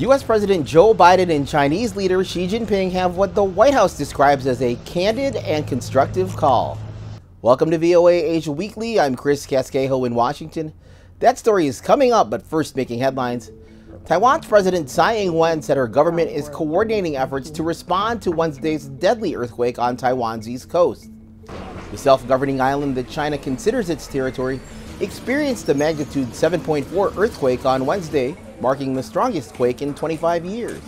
U.S. President Joe Biden and Chinese leader Xi Jinping have what the White House describes as a candid and constructive call. Welcome to VOA Asia Weekly. I'm Chris Casquejo in Washington. That story is coming up, but first making headlines. Taiwan's President Tsai Ing-wen said her government is coordinating efforts to respond to Wednesday's deadly earthquake on Taiwan's east coast. The self-governing island that China considers its territory experienced a magnitude 7.4 earthquake on Wednesday, marking the strongest quake in 25 years.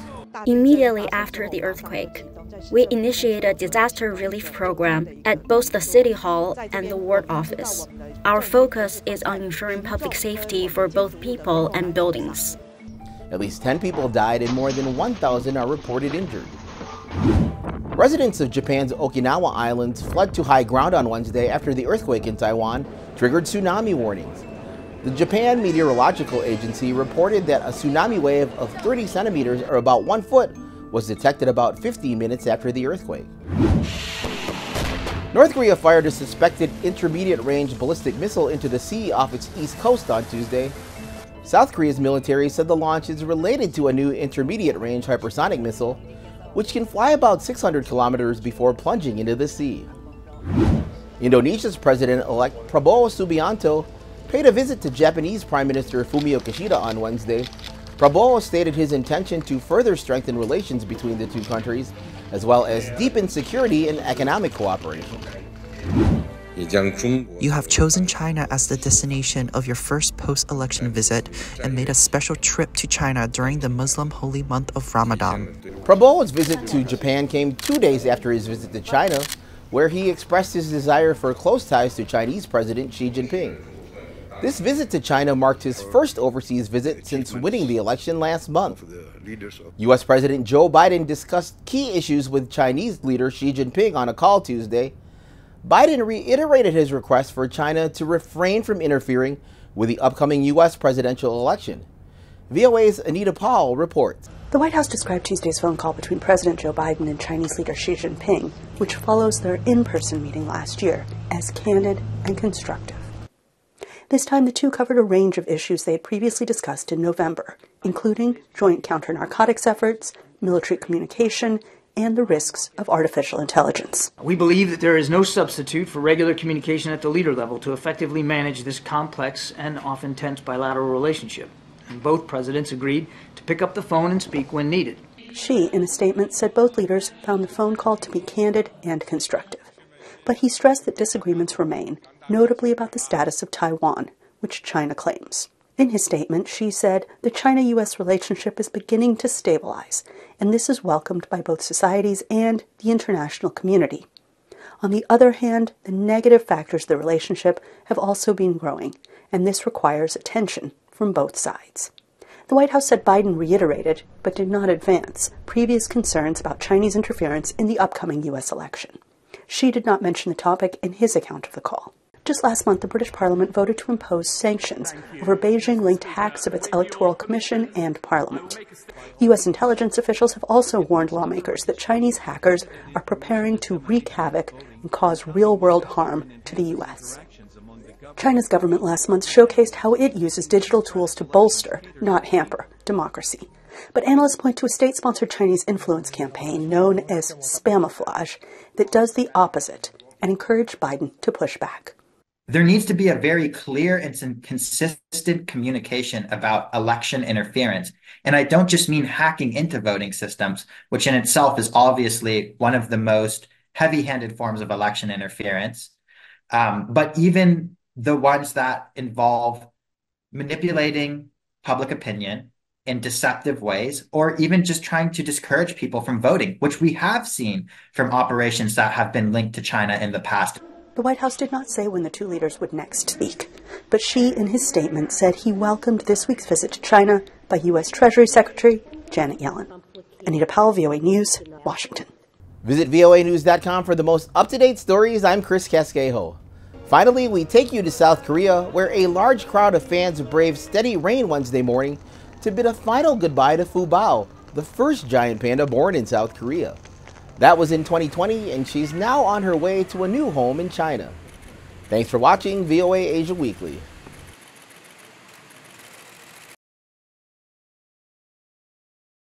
Immediately after the earthquake, we initiated a disaster relief program at both the City Hall and the Ward Office. Our focus is on ensuring public safety for both people and buildings. At least 10 people died and more than 1,000 are reported injured. Residents of Japan's Okinawa Islands fled to high ground on Wednesday after the earthquake in Taiwan triggered tsunami warnings. The Japan Meteorological Agency reported that a tsunami wave of 30 centimeters, or about 1 foot, was detected about 15 minutes after the earthquake. North Korea fired a suspected intermediate-range ballistic missile into the sea off its east coast on Tuesday. South Korea's military said the launch is related to a new intermediate-range hypersonic missile, which can fly about 600 kilometers before plunging into the sea. Indonesia's President-elect Prabowo Subianto paid a visit to Japanese Prime Minister Fumio Kishida on Wednesday. Prabowo stated his intention to further strengthen relations between the two countries, as well as deepen security and economic cooperation. You have chosen China as the destination of your first post-election visit and made a special trip to China during the Muslim holy month of Ramadan. Prabowo's visit to Japan came 2 days after his visit to China, where he expressed his desire for close ties to Chinese President Xi Jinping. This visit to China marked his first overseas visit since winning the election last month. U.S. President Joe Biden discussed key issues with Chinese leader Xi Jinping on a call Tuesday. Biden reiterated his request for China to refrain from interfering with the upcoming U.S. presidential election. VOA's Anita Paul reports. The White House described Tuesday's phone call between President Joe Biden and Chinese leader Xi Jinping, which follows their in-person meeting last year, as candid and constructive. This time, the two covered a range of issues they had previously discussed in November, including joint counter-narcotics efforts, military communication, and the risks of artificial intelligence. We believe that there is no substitute for regular communication at the leader level to effectively manage this complex and often tense bilateral relationship. And both presidents agreed to pick up the phone and speak when needed. Xi, in a statement, said both leaders found the phone call to be candid and constructive. But he stressed that disagreements remain, notably about the status of Taiwan, which China claims. In his statement, Xi said the China-U.S. relationship is beginning to stabilize, and this is welcomed by both societies and the international community. On the other hand, the negative factors of the relationship have also been growing, and this requires attention from both sides. The White House said Biden reiterated, but did not advance, previous concerns about Chinese interference in the upcoming U.S. election. Xi did not mention the topic in his account of the call. Just last month, the British Parliament voted to impose sanctions over Beijing-linked hacks of its Electoral Commission and Parliament. U.S. intelligence officials have also warned lawmakers that Chinese hackers are preparing to wreak havoc and cause real-world harm to the U.S. China's government last month showcased how it uses digital tools to bolster, not hamper, democracy. But analysts point to a state-sponsored Chinese influence campaign known as Spamouflage that does the opposite and encouraged Biden to push back. There needs to be a very clear and consistent communication about election interference. And I don't just mean hacking into voting systems, which in itself is obviously one of the most heavy-handed forms of election interference, but even the ones that involve manipulating public opinion in deceptive ways, or even just trying to discourage people from voting, which we have seen from operations that have been linked to China in the past. The White House did not say when the two leaders would next speak, but Xi, in his statement, said he welcomed this week's visit to China by U.S. Treasury Secretary Janet Yellen. Anita Powell, VOA News, Washington. Visit voanews.com for the most up-to-date stories. I'm Chris Casquejo. Finally, we take you to South Korea, where a large crowd of fans braved steady rain Wednesday morning to bid a final goodbye to Fu Bao, the first giant panda born in South Korea. That was in 2020, and she's now on her way to a new home in China. Thanks for watching VOA Asia Weekly.